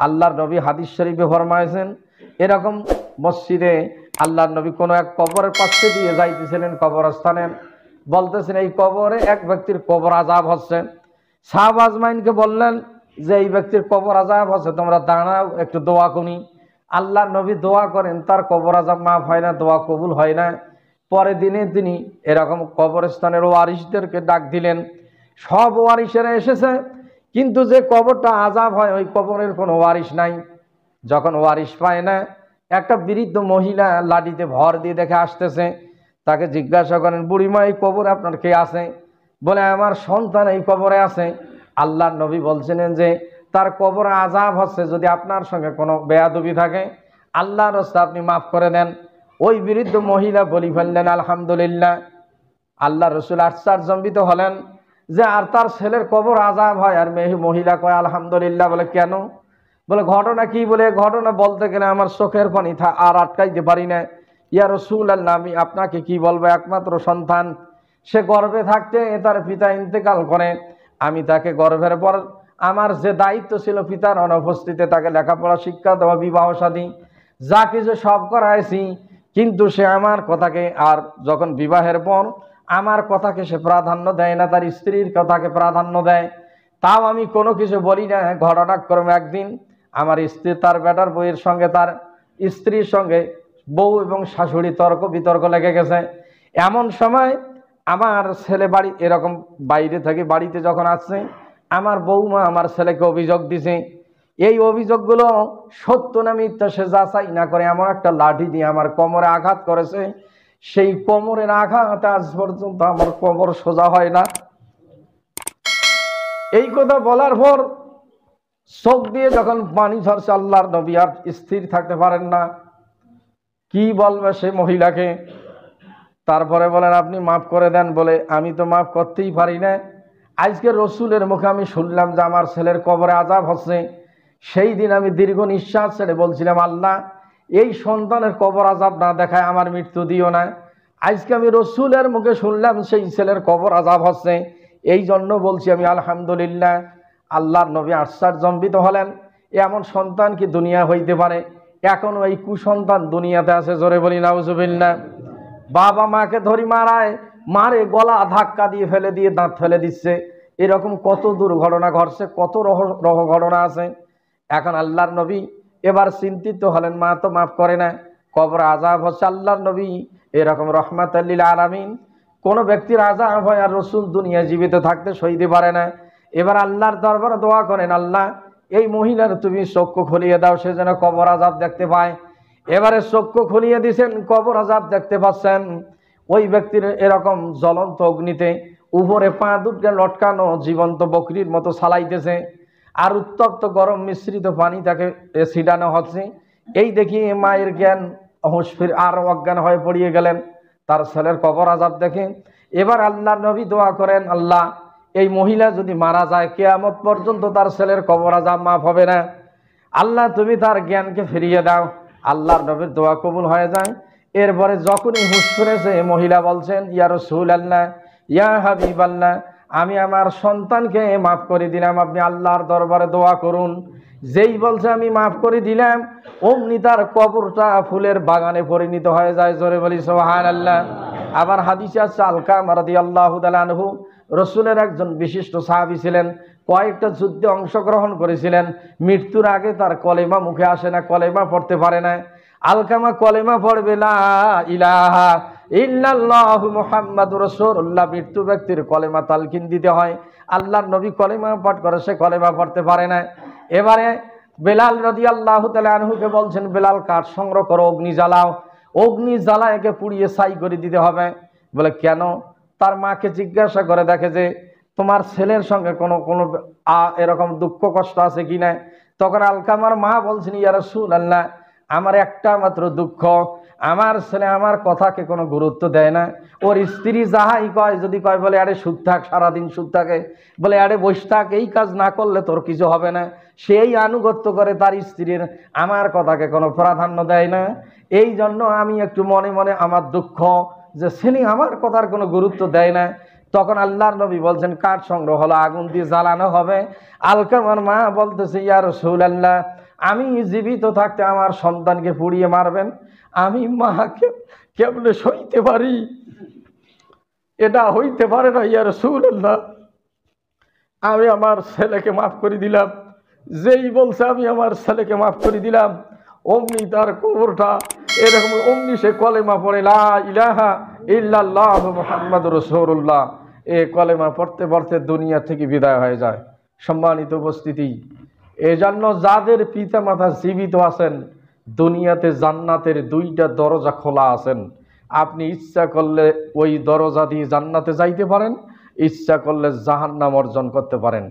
আল্লাহর নবী হাদিস শরীফে ফরমায়েছেন, এরকম মসজিদে আল্লাহর নবী কোনো এক কবরের পাশে দিয়ে যাইতেছিলেন, কবরস্থানে, বলতেছেন এই কবরে এক ব্যক্তির কবর আযাব হচ্ছে। সাহাবা আজমাইনকে বললেন যে এই ব্যক্তির কবর আযাব হচ্ছে, তোমরা দাঁড়াও একটু দোয়া করি। আল্লাহর নবী দোয়া করেন, তার কবর আযাব মাফ হয় না, দোয়া কবুল হয় না। পরের দিনে তিনি এরকম কবরস্থানের ওয়ারিশদেরকে ডাক দিলেন। সব ওয়ারিশেরা এসেছে, কিন্তু যে কবরটা আযাব হয় ওই কবরের কোনো ওয়ারিশ নাই। যখন ওয়ারিশ পায় না, একটা বৃদ্ধ মহিলা লাঠিতে ভর দিয়ে দেখে আসতেছে। তাকে জিজ্ঞাসা করেন, বুড়িমা এই কবরে আপনার কে আছে? বলে আমার সন্তান এই কবরে আছে। আল্লাহর নবী বলছিলেন যে তার কবর আযাব হচ্ছে, যদি আপনার সঙ্গে কোনো বেয়াদবি থাকে আল্লাহর রাস্তা আপনি মাফ করে দেন। ওই বৃদ্ধ মহিলা বলি ফেললেন আলহামদুলিল্লাহ। আল্লাহ রসুল আশ্চর্যজনবিত হলেন যে আর তার ছেলের কবর আযাব হয়, আর মহিলা কয় আলহামদুলিল্লাহ। বলে কেন? বলে ঘটনা কি? বলে ঘটনা বলতে গেলে আমার চোখের পানি আর আটকাইতে পারি না। ইয়া রাসূলুল্লাহ, আমি আপনাকে কি বলবো, একমাত্র সন্তান, সে গর্ভে থাকতে তার পিতা ইন্তেকাল করে। আমি তাকে গর্ভের পর আমার যে দায়িত্ব ছিল পিতার অনুপস্থিতিতে তাকে লেখাপড়া, শিক্ষা দেওয়া, বিবাহ শাদী যা কিছু সব করাইছি, কিন্তু সে আমার কথাকে, আর যখন বিবাহের পর আমার কথাকে সে প্রাধান্য দেয় না, তার স্ত্রীর কথাকে প্রাধান্য দেয়। তাও আমি কোনো কিছু বলি না। ঘটনাক্রমে একদিন আমার স্ত্রী তার বেটার বউয়ের সঙ্গে, তার স্ত্রীর সঙ্গে বউ এবং শাশুড়ি তর্ক বিতর্ক লেগে গেছে। এমন সময় আমার ছেলে বাড়ি এরকম বাইরে থেকে বাড়িতে যখন আসছে, আমার বৌমা আমার ছেলেকে অভিযোগ দিছে। এই অভিযোগগুলো সত্য না মিথ্যা সে যাচাই না করে এমন একটা লাঠি দিয়ে আমার কোমরে আঘাত করেছে। সেই কোমরের আঘাত আজ পর্যন্ত আমার কোমর সোজা হয় না। এই কথা বলার পর চোখ দিয়ে যখন পানি ঝরছে, আল্লাহর নবী আর স্থির থাকতে পারেন না, কি বলবে সে মহিলাকে। তারপরে বলেন আপনি মাফ করে দেন। বলে আমি তো মাফ করতেই পারি না। আজকে রসুলের মুখে আমি শুনলাম যে আমার ছেলের কবরে আযাব হচ্ছে। সেই দিন আমি দীর্ঘ নিঃশ্বাস ছেড়ে বলছিলাম, আল্লাহ এই সন্তানের কবর আযাব না দেখায় আমার মৃত্যু দিও না। আজকে আমি রসুলের মুখে শুনলাম সেই ছেলের কবর আযাব হচ্ছে, এই জন্য বলছি আমি আলহামদুলিল্লাহ। আল্লাহর নবী আশ্চর্যজনবিত হলেন, এমন সন্তান কি দুনিয়া হইতে পারে? এখনো এই কুসন্তান দুনিয়াতে আছে, জোরে বলি নাউজুবিল্লাহ। বাবা মাকে ধরি মারায়, মারে গলা ধাক্কা দিয়ে ফেলে দিয়ে দাঁত ফেলে দিচ্ছে। এরকম কত দুর্ঘটনা ঘটছে, কত রহ ঘটনা আছে। এখন আল্লাহর নবী এবার চিন্তিত হলেন, মা তো মাফ করে না, কবর আযাব হচ্ছে। আল্লাহর নবী এরকম রহমাতুল লিল আলামিন, কোন ব্যক্তির আযাব হয় আর রসুল দুনিয়া জীবিত থাকতে সইতে পারে না। এবার আল্লাহর দরবারে দোয়া করেন, আল্লাহ এই মহিলার তুমি চক্ষু খুলিয়ে দাও, সে যেন কবর আযাব দেখতে পায়। এবারে চক্ষু খুলিয়ে দিয়েছেন, কবর আযাব দেখতে পাচ্ছেন। ওই ব্যক্তির এরকম জ্বলন্ত অগ্নিতে উপরে পা দুটো লটকানো জীবন্ত বকরির মতো সালাইতেছে, আর উত্তপ্ত গরম মিশ্রিত পানি তাকে ছিটানো হচ্ছে। এই দেখি মায়ের জ্ঞান হুঁশ ফির আর অজ্ঞান হয়ে পড়িয়ে গেলেন তার ছেলের কবর আযাব দেখে। এবার আল্লাহর নবী দোয়া করেন, আল্লাহ এই মহিলা যদি মারা যায় কিয়ামত পর্যন্ত তার ছেলের কবর আযাব মাফ হবে না। আল্লাহ তুমি তার জ্ঞানকে ফিরিয়ে দাও। আল্লাহর নবীর দোয়া কবুল হয়ে যায়। এরপরে যখনই হুঁশ ফিরেছে, মহিলা বলছেন, ইয়া রাসূলুল্লাহ, ইয়া হাবিবাল্লাহ, আমি আমার সন্তানকে মাফ করে দিলাম, আপনি আল্লাহর দরবারে দোয়া করুন। যেই বলছে আমি মাফ করে দিলাম, অমনি তার কবরটা ফুলের বাগানে পরিণত হয়ে যায়, জোরে বলি সুবহানাল্লাহ। আবার হাদিসে আছে, আলকামা রাদিয়াল্লাহু তাআলা আনহু রসুলের একজন বিশিষ্ট সাহাবী ছিলেন, কয়েকটা যুদ্ধে অংশগ্রহণ করেছিলেন। মৃত্যুর আগে তার কলেমা মুখে আসে না, কলেমা পড়তে পারে না। আলকামা কলেমা পড়বে, লা ইলাহা ইল্লাল্লাহু মুহাম্মাদুর রাসূলুল্লাহ। মৃত্যু ব্যক্তির কলেমা তালকিন দিতে হয়। আল্লাহর নবী কলেমা পাঠ করে, সে কলেমা পড়তে পারে না। এবারে বেলাল রাদিয়াল্লাহু তাআলা আনহুকে বলছেন, বেলাল কাঠ সংগ্রহ করো, অগ্নি জ্বালাও। অগ্নি জ্বালায় একে পুড়িয়ে ছাই করে দিতে হবে। বলে কেন? তার মাকে জিজ্ঞাসা করে দেখে যে তোমার ছেলের সঙ্গে কোনো কোনো এরকম দুঃখ কষ্ট আছে কিনা। তখন আলকামার মা বলছেন, ইয়া রাসূলুল্লাহ, আমার একটা মাত্র দুঃখ, আমার ছেলে আমার কথাকে কোনো গুরুত্ব দেয় না। ওর স্ত্রী যাহাই কয়, যদি কয় বলে আরে সুদ থাক, সারাদিন সুদ থাকে, বলে আরে বসে থাক, এই কাজ না করলে তোর কিছু হবে না, সেই আনুগত্য করে তার স্ত্রীর, আমার কথাকে কোনো প্রাধান্য দেয় না। এই জন্য আমি একটু মনে মনে আমার দুঃখ যে ছেলে আমার কথার কোনো গুরুত্ব দেয় না। তখন আল্লাহর নবী বলছেন, কাঠ সংগ্রহ হলো, আগুন দিয়ে জ্বালানো হবে। আলকামার মা বলতেছে, ইয়া রাসূলুল্লাহ, আমি জীবিত থাকতে আমার সন্তানকে পুড়িয়ে মারবেন, আমি মাকে কেবলে সইতে পারি? এটা হইতে পারে না ইয়া রাসূলুল্লাহ। আমি আমার ছেলেকে মাফ করে দিলাম। যেই বলছে আমি আমার ছেলেকে মাফ করে দিলাম, অমনি তার কবরটা এরকম, অমনি সে কলেমা পড়ে লা ইলাহা ইল্লাল্লাহু মুহাম্মাদুর রাসূলুল্লাহ। এ কলেমা পড়তে পড়তে দুনিয়া থেকে বিদায় হয়ে যায়। সম্মানিত উপস্থিতি, এজন্য যাদের পিতামাতা জীবিত আছেন, দুনিয়াতে জান্নাতের দুইটা দরজা খোলা আছেন। আপনি ইচ্ছা করলে ওই দরজা দিয়ে জান্নাতে যাইতে পারেন, ইচ্ছা করলে জাহান্নাম অর্জন করতে পারেন।